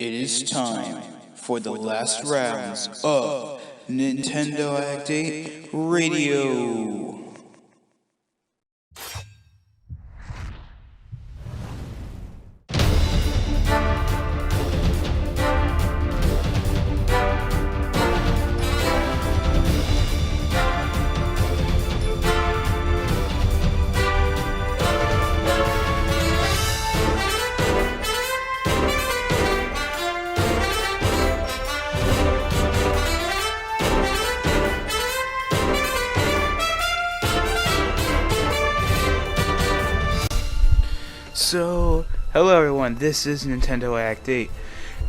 It is time for the last rounds of NintendoAddict8 Radio. So, hello everyone, this is NintendoAddict8,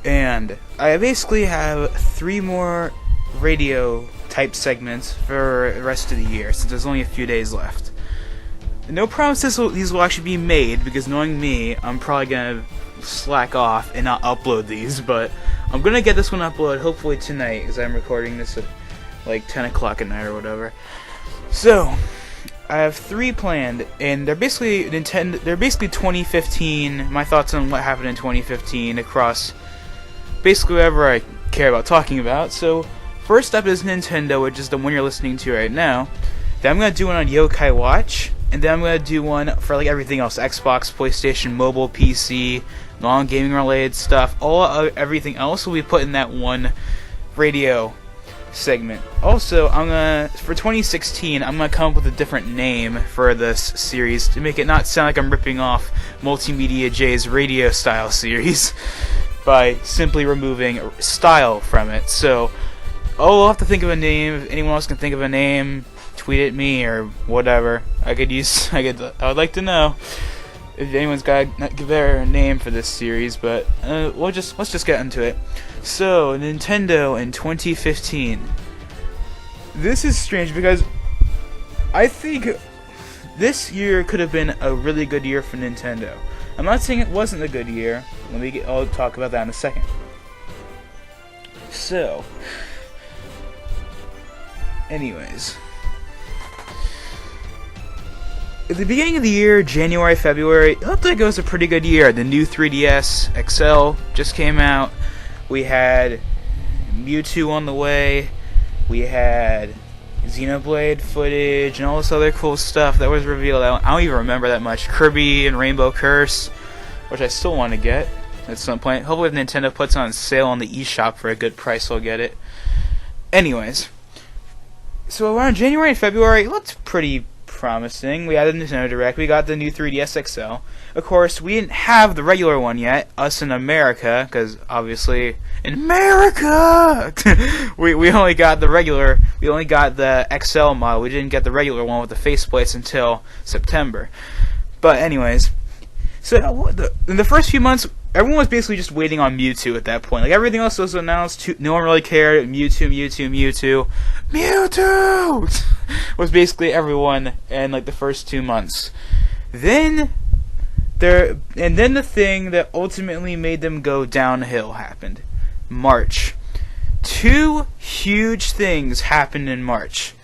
and I basically have 3 more radio type segments for the rest of the year, since there's only a few days left. No promises these will actually be made, because knowing me, I'm probably gonna slack off and not upload these, but I'm gonna get this one uploaded hopefully tonight, because I'm recording this at like 10 o'clock at night or whatever. So, I have 3 planned, and they're basically 2015, my thoughts on what happened in 2015 across basically whatever I care about talking about. So, first up is Nintendo, which is the one you're listening to right now. Then I'm going to do one on Yokai Watch, and then I'm going to do one for like everything else, Xbox, PlayStation, mobile, PC, non-gaming related stuff. Everything else will be put in that one radio segment. Also, for 2016, I'm gonna come up with a different name for this series to make it not sound like I'm ripping off Multimedia J's radio style series by simply removing style from it. So I'll have to think of a name. If anyone else can think of a name, tweet at me or whatever. I would like to know if anyone's got their name for this series, but let's just get into it. So, Nintendo in 2015. This is strange because I think this year could have been a really good year for Nintendo. I'm not saying it wasn't a good year. I'll talk about that in a second. So, anyways. At the beginning of the year, January, February, it looked like it was a pretty good year. The new 3DS XL just came out. We had Mewtwo on the way. We had Xenoblade footage and all this other cool stuff that was revealed. I don't even remember that much. Kirby and Rainbow Curse, which I still want to get at some point. Hopefully if Nintendo puts on sale on the eShop for a good price, I'll get it. Anyways, so around January and February, it looked pretty promising. We had a Nintendo Direct. We got the new 3DS XL. Of course, we didn't have the regular one yet. Us in America, because obviously in America, we only got the regular. We only got the XL model. We didn't get the regular one with the faceplates until September. But anyways, so in the first few months, everyone was basically just waiting on Mewtwo at that point. Like everything else was announced, no one really cared. Mewtwo was basically everyone in like the first 2 months. Then the thing that ultimately made them go downhill happened. March. 2 huge things happened in March.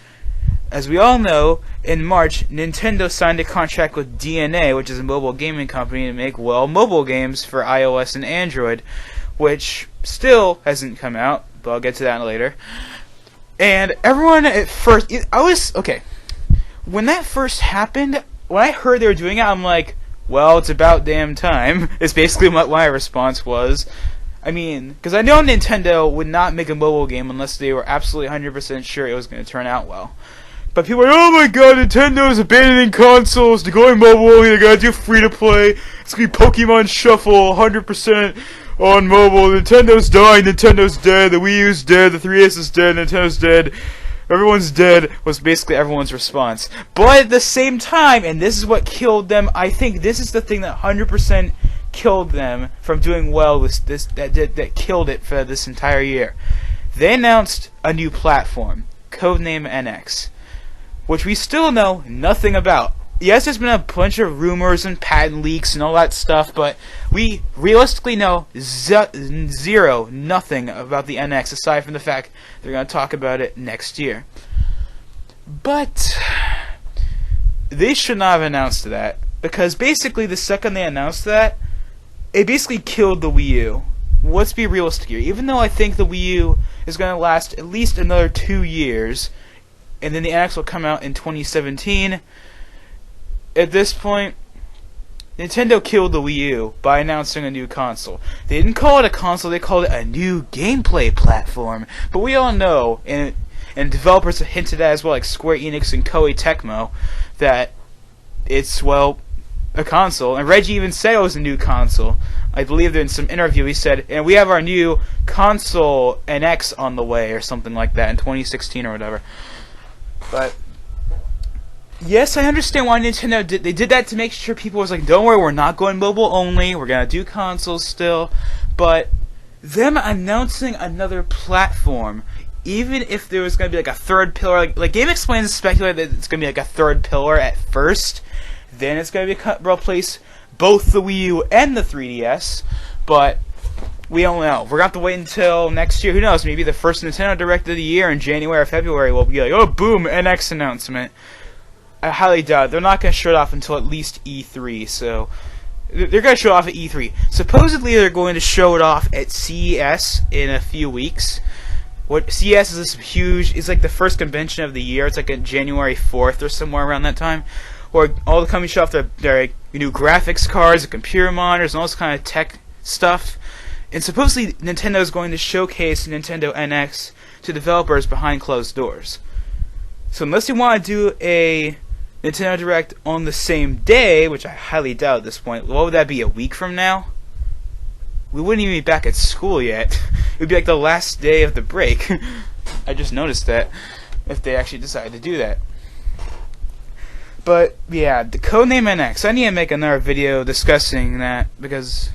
As we all know, in March, Nintendo signed a contract with DNA, which is a mobile gaming company, to make, mobile games for iOS and Android, which still hasn't come out, but I'll get to that later. And everyone at first, when that first happened, when I heard they were doing it, I'm like, well, it's about damn time, is basically what my response was. I mean, because I know Nintendo would not make a mobile game unless they were absolutely 100% sure it was going to turn out well. But people are like, oh my god, Nintendo's abandoning consoles, they're going mobile, they're going to do free-to-play, it's going to be Pokemon Shuffle, 100% on mobile, Nintendo's dying, Nintendo's dead, the Wii U's dead, the 3DS is dead, Nintendo's dead, everyone's dead, was basically everyone's response. But at the same time, and this is what killed them, I think this is the thing that 100% killed them from doing well, that killed it for this entire year. They announced a new platform, codename NX, which we still know nothing about. Yes, there's been a bunch of rumors and patent leaks and all that stuff, but we realistically know nothing about the NX, aside from the fact they're going to talk about it next year. But they should not have announced that, because basically the second they announced that, it basically killed the Wii U. let's be realistic here. Even though I think the Wii U is going to last at least another 2 years, and then the NX will come out in 2017, at this point, Nintendo killed the Wii U by announcing a new console. They didn't call it a console, they called it a new gameplay platform. But we all know, and developers have hinted at as well, like Square Enix and Koei Tecmo, that it's, well, a console. And Reggie even said it was a new console. I believe that in some interview he said, and we have our new console NX on the way, or something like that, in 2016 or whatever. But yes, I understand why Nintendo they did that to make sure people was like, don't worry, we're not going mobile only, we're gonna do consoles still. But them announcing another platform, even if there was gonna be like a third pillar, like Game Explain speculated that it's gonna be like a third pillar at first, then it's gonna replace both the Wii U and the 3DS. But we don't know. We're gonna have to wait until next year. Who knows? Maybe the first Nintendo Direct of the year in January or February will be like, oh boom, NX announcement. I highly doubt it. They're not going to show it off until at least E3, so they're going to show it off at E3. Supposedly they're going to show it off at CES in a few weeks. What CES is this huge, it's like the first convention of the year. It's like on January 4th or somewhere around that time, where all the companies show off their new graphics cards, the computer monitors, and all this kind of tech stuff. And supposedly Nintendo is going to showcase Nintendo NX to developers behind closed doors. So unless you want to do a Nintendo Direct on the same day, which I highly doubt at this point, what would that be, a week from now? We wouldn't even be back at school yet. It would be like the last day of the break. I just noticed that, if they actually decide to do that. But yeah, the Codename NX, I need to make another video discussing that, because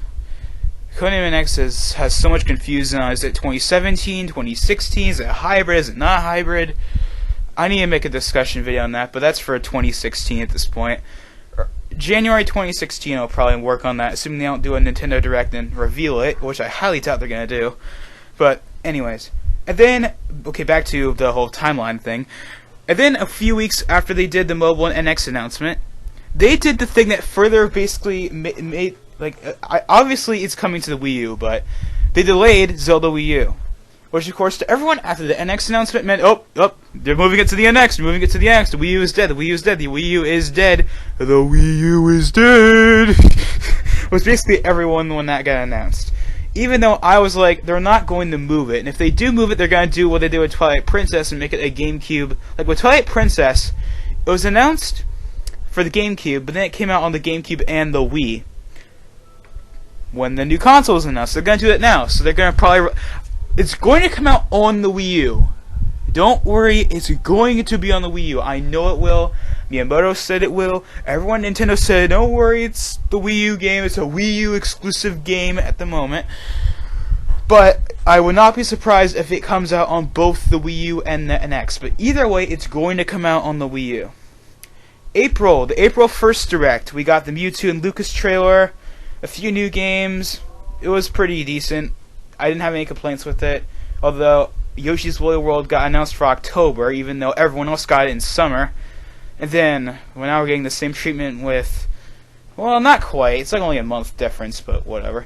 Codename NX has so much confusion on. Is it 2017, 2016, is it hybrid, is it not hybrid? I need to make a discussion video on that, but that's for 2016 at this point. January 2016 I'll probably work on that, assuming they don't do a Nintendo Direct and reveal it, which I highly doubt they're going to do. But anyways, and then, okay, back to the whole timeline thing. And then a few weeks after they did the mobile and NX announcement, they did the thing that further basically made, like, obviously it's coming to the Wii U, but they delayed Zelda Wii U. Which, of course, to everyone after the NX announcement meant, oh, they're moving it to the NX, they're moving it to the NX, the Wii U is dead, the Wii U is dead, the Wii U is dead, the Wii U is dead. Was basically everyone when that got announced. Even though I was like, they're not going to move it, and if they do move it, they're going to do what they did with Twilight Princess and make it a GameCube. Like with Twilight Princess, it was announced for the GameCube, but then it came out on the GameCube and the Wii when the new console was announced. They're going to do that now, so they're going to probably... It's going to come out on the Wii U. Don't worry, it's going to be on the Wii U. I know it will. Miyamoto said it will. Everyone at Nintendo said, don't worry, it's the Wii U game. It's a Wii U exclusive game at the moment. But I would not be surprised if it comes out on both the Wii U and the NX. But either way, it's going to come out on the Wii U. April, the April 1st Direct. We got the Mewtwo and Lucas trailer, a few new games. It was pretty decent. I didn't have any complaints with it, although Yoshi's Woolly World got announced for October, even though everyone else got it in summer. And then, well, now we're getting the same treatment with, well, not quite, it's like only a month difference, but whatever.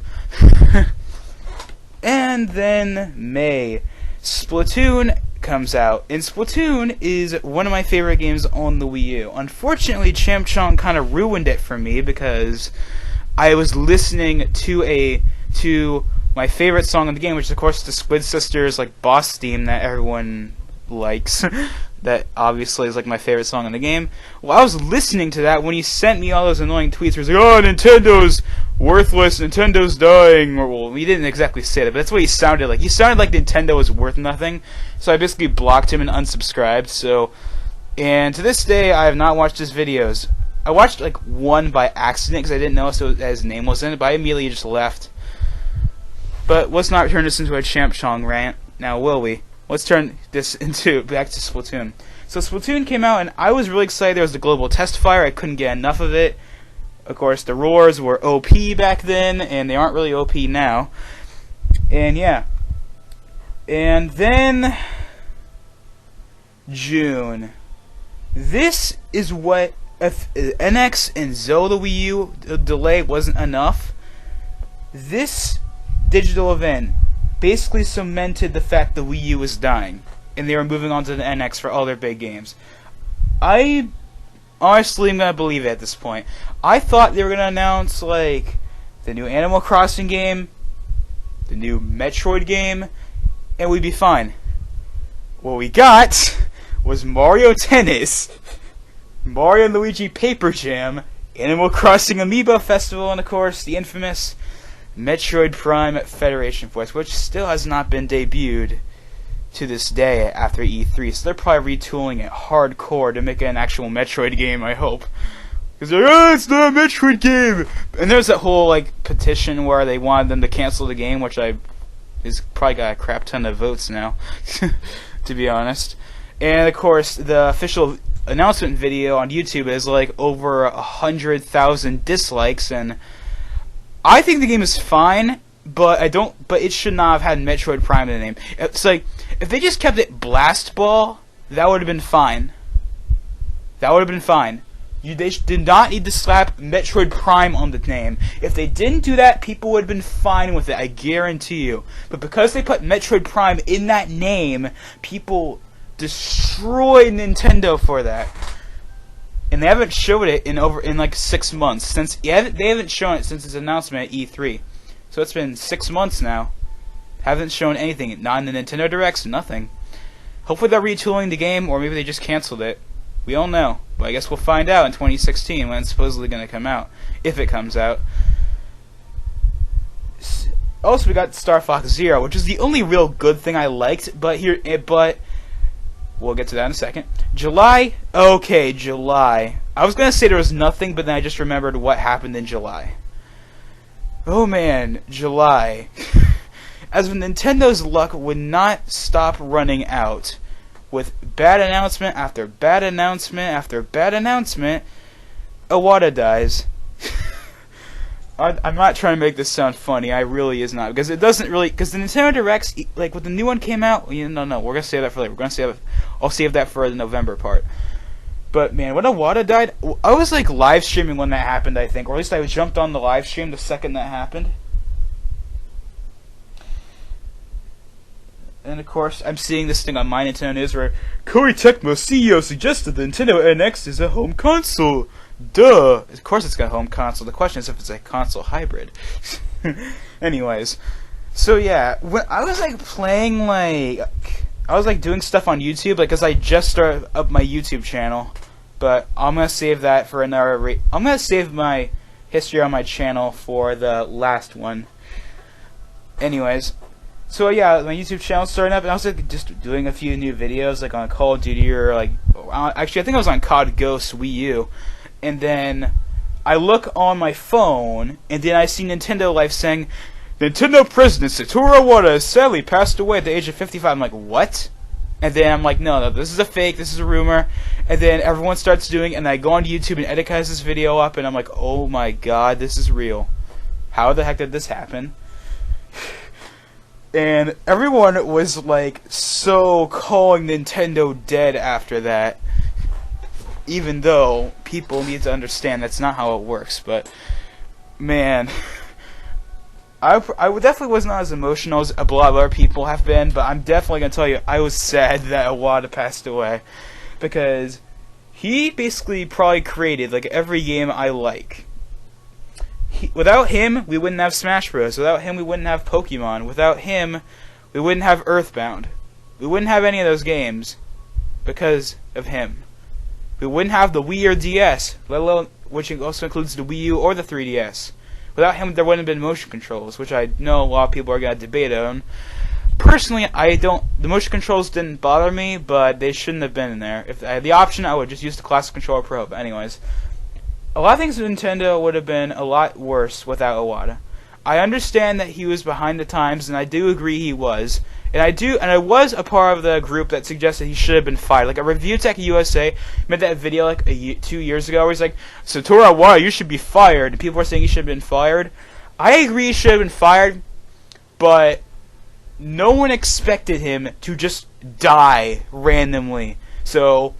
And then May, Splatoon comes out, and Splatoon is one of my favorite games on the Wii U. Unfortunately, Champ Chong kind of ruined it for me, because I was listening to my favorite song in the game, which is of course the Squid Sisters like boss theme that everyone likes. That obviously is like my favorite song in the game. Well, I was listening to that when he sent me all those annoying tweets where he's like, oh, Nintendo's worthless, Nintendo's dying. Or, well, he didn't exactly say that, but that's what he sounded like. He sounded like Nintendo was worth nothing. So I basically blocked him and unsubscribed. So, and to this day, I have not watched his videos. I watched like one by accident because I didn't know his name was in it, but I immediately just left. But let's not turn this into a Champ Chong rant. Now, will we? Let's turn this back to Splatoon. So Splatoon came out, and I was really excited. There was the global test fire. I couldn't get enough of it. Of course, the roars were OP back then, and they aren't really OP now. And yeah. And then June. This is what, if NX and Zelda Wii U delay wasn't enough, this digital event basically cemented the fact the Wii U was dying, and they were moving on to the NX for all their big games. I honestly am gonna believe it at this point. I thought they were gonna announce like the new Animal Crossing game, the new Metroid game, and we'd be fine. What we got was Mario Tennis, Mario and Luigi Paper Jam, Animal Crossing Amiibo Festival, and of course the infamous Metroid Prime Federation Force, which still has not been debuted to this day after E3, so they're probably retooling it hardcore to make it an actual Metroid game, I hope. Because they're like, oh, it's not a Metroid game! And there's that whole like petition where they wanted them to cancel the game, which is probably got a crap ton of votes now, to be honest. And of course, the official announcement video on YouTube is like over 100,000 dislikes, and I think the game is fine, but it should not have had Metroid Prime in the name. It's like, if they just kept it Blast Ball, that would have been fine. That would have been fine. They did not need to slap Metroid Prime on the name. If they didn't do that, people would have been fine with it, I guarantee you. But because they put Metroid Prime in that name, people destroyed Nintendo for that. And they haven't showed it in like 6 months. They haven't shown it since its announcement at E3. So it's been 6 months now. Haven't shown anything. Not in the Nintendo Directs, nothing. Hopefully they're retooling the game, or maybe they just canceled it. We don't know. But I guess we'll find out in 2016 when it's supposedly going to come out. If it comes out. Also, we got Star Fox Zero, which is the only real good thing I liked. But we'll get to that in a second. July. Okay, July. I was going to say there was nothing, but then I just remembered what happened in July. Oh man, July. As if Nintendo's luck would not stop running out, with bad announcement after bad announcement after bad announcement, Iwata dies. I'm not trying to make this sound funny, I really is not, because it doesn't really, because the Nintendo Directs, like when the new one came out, no, we're going to save that for later, I'll save that for the November part. But man, when Iwata died, I was like live streaming when that happened, I think, or at least I jumped on the live stream the second that happened. And of course, I'm seeing this thing on My Nintendo News where Koei Tecmo CEO suggested the Nintendo NX is a home console. Duh! Of course it's got a home console. The question is if it's a console hybrid. Anyways, so yeah, when I was like playing I was like doing stuff on YouTube, like, cause I just started up my YouTube channel, but I'm gonna save that for another. I'm gonna save my history on my channel for the last one. Anyways. So yeah, my YouTube channel started up, and I was like just doing a few new videos, like on Call of Duty, or like actually I think I was on COD Ghost Wii U, and then I look on my phone, and then I see Nintendo Life saying, Nintendo President Satoru Iwata has sadly passed away at the age of 55. I'm like, what? And then I'm like, no, this is a fake, this is a rumor, and then everyone starts doing it, and I go on YouTube and Edit has this video up, and I'm like, oh my god, this is real. How the heck did this happen? And everyone was like so calling Nintendo dead after that, even though people need to understand that's not how it works. But man, I definitely was not as emotional as a lot of other people have been, but I'm definitely gonna tell you I was sad that Iwata passed away, because he basically probably created like every game I like. Without him, we wouldn't have Smash Bros. Without him, we wouldn't have Pokemon. Without him, we wouldn't have Earthbound. We wouldn't have any of those games because of him. We wouldn't have the Wii or DS, let alone, which also includes the Wii U or the 3DS. Without him, there wouldn't have been motion controls, which I know a lot of people are going to debate on. Personally, the motion controls didn't bother me, but they shouldn't have been in there. If I had the option, I would just use the Classic Controller Pro. But anyways, a lot of things with Nintendo would have been a lot worse without Iwata. I understand that he was behind the times, and I do agree he was. And I was a part of the group that suggested he should have been fired. Like, a Review Tech USA made that video like 2 years ago where he's like, Satoru Iwata, you should be fired. And people were saying he should have been fired. I agree he should have been fired, but no one expected him to just die randomly. So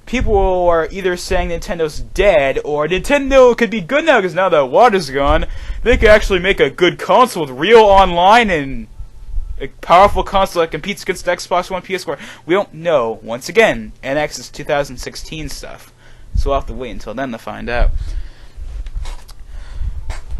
people are either saying Nintendo's dead, or Nintendo could be good now because now that Iwata's gone, they could actually make a good console with real online and a powerful console that competes against the Xbox One, PS4. We don't know. Once again, NX is 2016 stuff, so we'll have to wait until then to find out.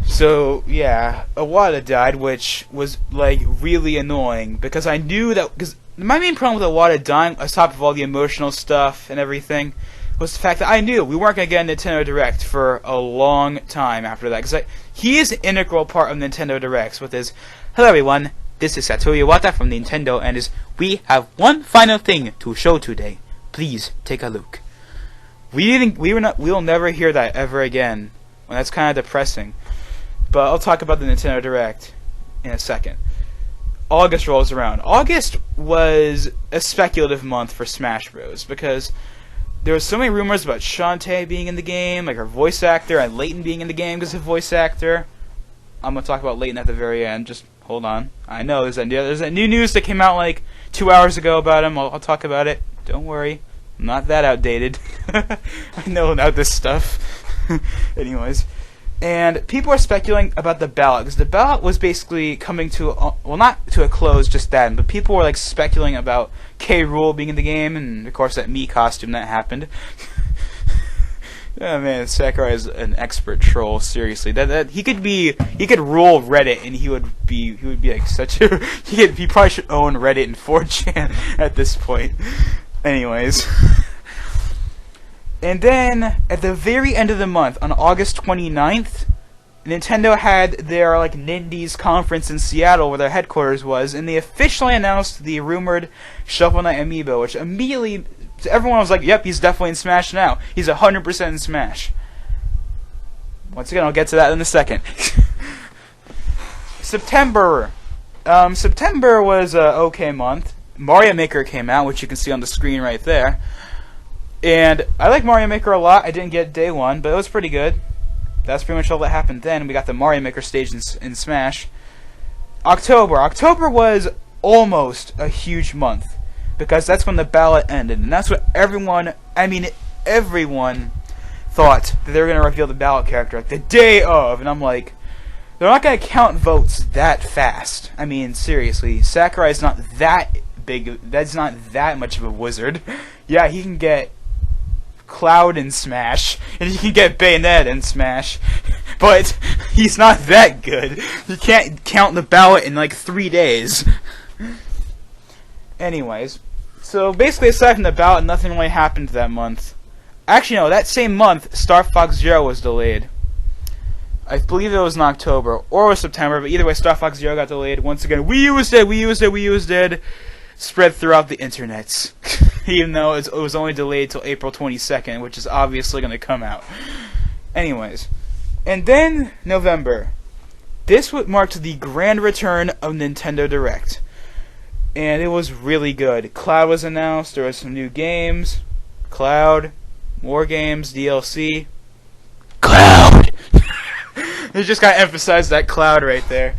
So yeah, Iwata died, which was like really annoying because I knew that. Because my main problem with Iwata dying, on top of all the emotional stuff and everything, was the fact that I knew we weren't gonna get a Nintendo Direct for a long time after that. Because he is an integral part of Nintendo Directs with his "Hello everyone, this is Satoru Iwata from Nintendo, and we have one final thing to show today. Please take a look." We'll never hear that ever again, and that's kind of depressing. But I'll talk about the Nintendo Direct in a second. August rolls around. August was a speculative month for Smash Bros. Because there were so many rumors about Shantae being in the game, like her voice actor, and Layton being in the game because of voice actor. I'm going to talk about Layton at the very end. Just hold on. I know there's that new news that came out like 2 hours ago about him. I'll talk about it. Don't worry. I'm not that outdated. I know about this stuff. Anyways. And people are speculating about the ballot, because the ballot was basically coming to, well, not to a close just then, but people were like speculating about K. Rool being in the game, and of course that Mii costume that happened. Oh man, Sakurai is an expert troll. Seriously, that he could rule Reddit, and he would be like such a he probably should own Reddit and 4chan at this point. Anyways. And then, at the very end of the month, on August 29th, Nintendo had their like Nindies conference in Seattle, where their headquarters was, and they officially announced the rumored Shovel Knight amiibo, which immediately everyone was like, "Yep, he's definitely in Smash now. He's 100% in Smash." Once again, I'll get to that in a second. September. September was a okay month. Mario Maker came out, which you can see on the screen right there. And I like Mario Maker a lot. I didn't get day one, but it was pretty good. That's pretty much all that happened then. We got the Mario Maker stage in Smash. October. October was almost a huge month, because that's when the ballot ended. And that's what everyone thought, that they were going to reveal the ballot character like the day of. And I'm like, they're not going to count votes that fast. I mean, seriously, Sakurai's not that big. That's not that much of a wizard. Yeah, he can get Cloud in Smash, and he can get Bayonetta in Smash, but he's not that good. You can't count the ballot in like 3 days. Anyways, so basically aside from the ballot, nothing really happened that month. Actually, no, that same month, Star Fox Zero was delayed. I believe it was in October, or it was September, but either way, Star Fox Zero got delayed. Once again, Wii U is dead. Spread throughout the internets. Even though it was only delayed till April 22nd, which is obviously going to come out. Anyways. And then, November. This marked the grand return of Nintendo Direct. And it was really good. Cloud was announced, there was some new games. Cloud, more games, DLC. Cloud! They just got to emphasize that Cloud right there.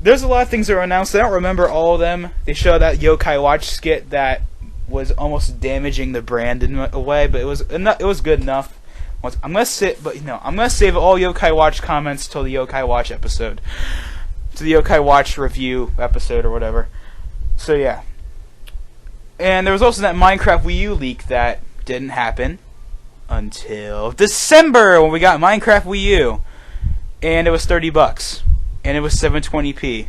There's a lot of things that were announced. I don't remember all of them. They showed that Yokai Watch skit that was almost damaging the brand in a way, but it was good enough. I'm gonna save all Yokai Watch comments till the Yokai Watch episode, to the Yokai Watch review episode or whatever. So yeah. And there was also that Minecraft Wii U leak that didn't happen until December, when we got Minecraft Wii U, and it was $30. And it was 720p,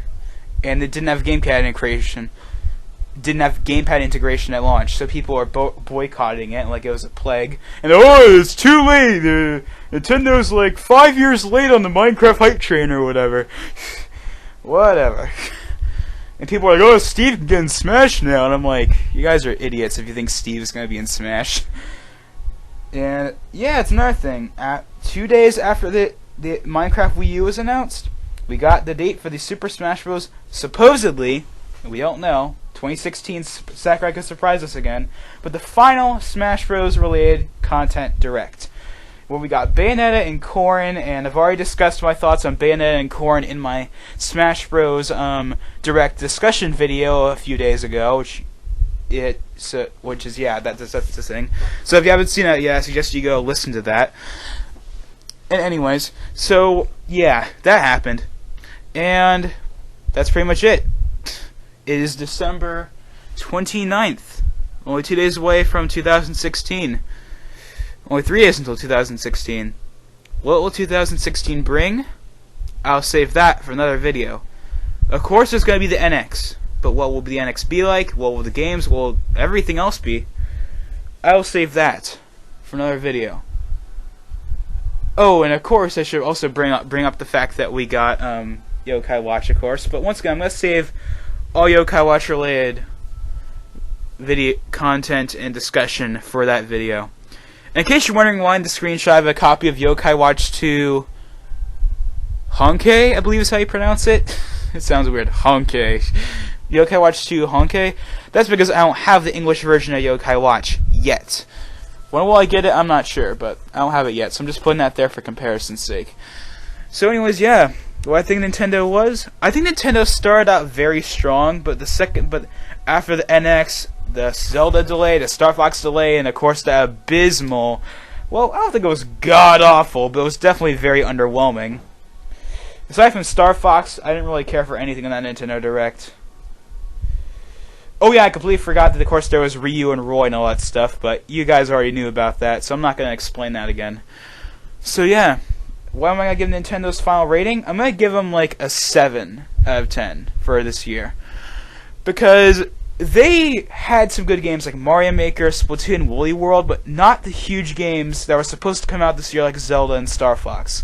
and it didn't have gamepad integration. Didn't have gamepad integration at launch, so people are boycotting it like it was a plague. And it's too late. Nintendo's like 5 years late on the Minecraft hype train or whatever. Whatever. And people are like, Steve can get in Smash now, and I'm like, you guys are idiots if you think Steve is gonna be in Smash. And yeah, it's another thing. 2 days after the Minecraft Wii U was announced, we got the date for the Super Smash Bros. Supposedly, we don't know, 2016, Sakurai could surprise us again, but the final Smash Bros. Related content direct. Where we got Bayonetta and Corrin, and I've already discussed my thoughts on Bayonetta and Corrin in my Smash Bros. Direct discussion video a few days ago, which it, so which is that's the thing. So if you haven't seen it yet, I suggest you go listen to that. And anyways, so yeah, that happened, and that's pretty much it. It is December 29th, only 2 days away from 2016. Only 3 days until 2016. What will 2016 bring? I'll save that for another video. Of course, there's going to be the NX. But what will the NX be like? What will the games? What will everything else be? I will save that for another video. Oh, and of course, I should also bring up the fact that we got Yokai Watch, of course. But once again, I'm going to save all Yokai Watch related video content and discussion for that video. And in case you're wondering why in the screenshot I have a copy of Yokai Watch 2 Honkai, I believe is how you pronounce it. It sounds weird. Honkai. Yokai Watch 2 Honkai. That's because I don't have the English version of Yokai Watch yet. When will I get it? I'm not sure, but I don't have it yet, so I'm just putting that there for comparison's sake. So anyways, yeah. What I think Nintendo was? I think Nintendo started out very strong, but after the NX, the Zelda delay, the Star Fox delay, and of course the abysmal, well, I don't think it was god-awful, but it was definitely very underwhelming. Aside from Star Fox, I didn't really care for anything in that Nintendo Direct. Oh yeah, I completely forgot that of course there was Ryu and Roy and all that stuff, but you guys already knew about that, so I'm not going to explain that again. So yeah, what am I going to give Nintendo's final rating? I'm going to give them like a 7 out of 10 for this year. Because they had some good games like Mario Maker, Splatoon, Woolly World, but not the huge games that were supposed to come out this year like Zelda and Star Fox.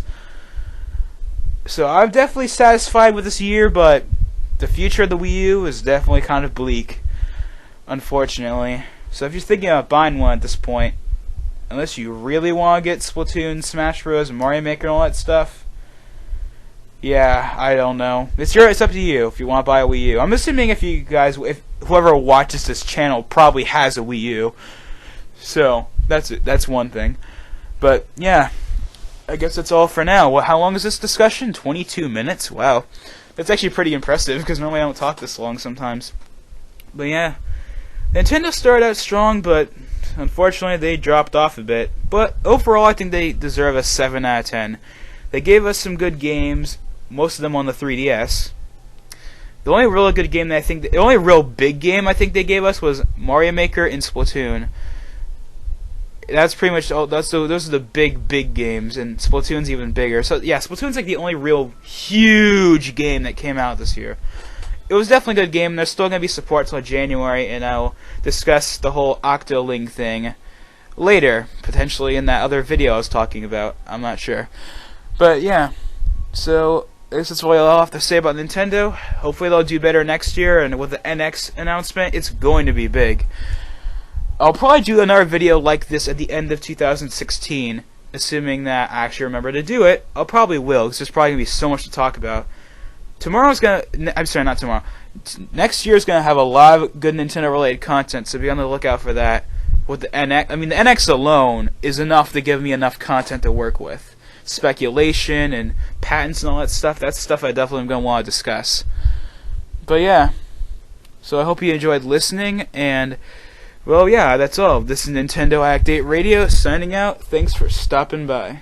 So I'm definitely satisfied with this year, but the future of the Wii U is definitely kind of bleak, unfortunately. So if you're thinking about buying one at this point, unless you really want to get Splatoon, Smash Bros, and Mario Maker and all that stuff, yeah, I don't know. It's up to you if you want to buy a Wii U. I'm assuming if whoever watches this channel probably has a Wii U. So that's one thing. But yeah, I guess that's all for now. Well, how long is this discussion? 22 minutes? Wow. That's actually pretty impressive, because normally I don't talk this long sometimes. But yeah, Nintendo started out strong, but unfortunately they dropped off a bit. But overall, I think they deserve a 7 out of 10. They gave us some good games, most of them on the 3DS. The only real good game the only real big game I think they gave us was Mario Maker and Splatoon. That's pretty much all. Those are the big games, and Splatoon's even bigger. So yeah, Splatoon's like the only real huge game that came out this year. It was definitely a good game. There's still gonna be support till January, and I'll discuss the whole Octoling thing later, potentially in that other video I was talking about. I'm not sure, but yeah. So I guess that's all I'll have to say about Nintendo. Hopefully they'll do better next year, and with the NX announcement, it's going to be big. I'll probably do another video like this at the end of 2016, assuming that I actually remember to do it. I'll probably will, because there's probably going to be so much to talk about. Next year's going to have a lot of good Nintendo-related content, so be on the lookout for that. With the NX, the NX alone is enough to give me enough content to work with. Speculation and patents and all that stuff, that's stuff I definitely am going to want to discuss. But yeah, so I hope you enjoyed listening, and well, yeah, that's all. This is NintendoAddict8 Radio, signing out. Thanks for stopping by.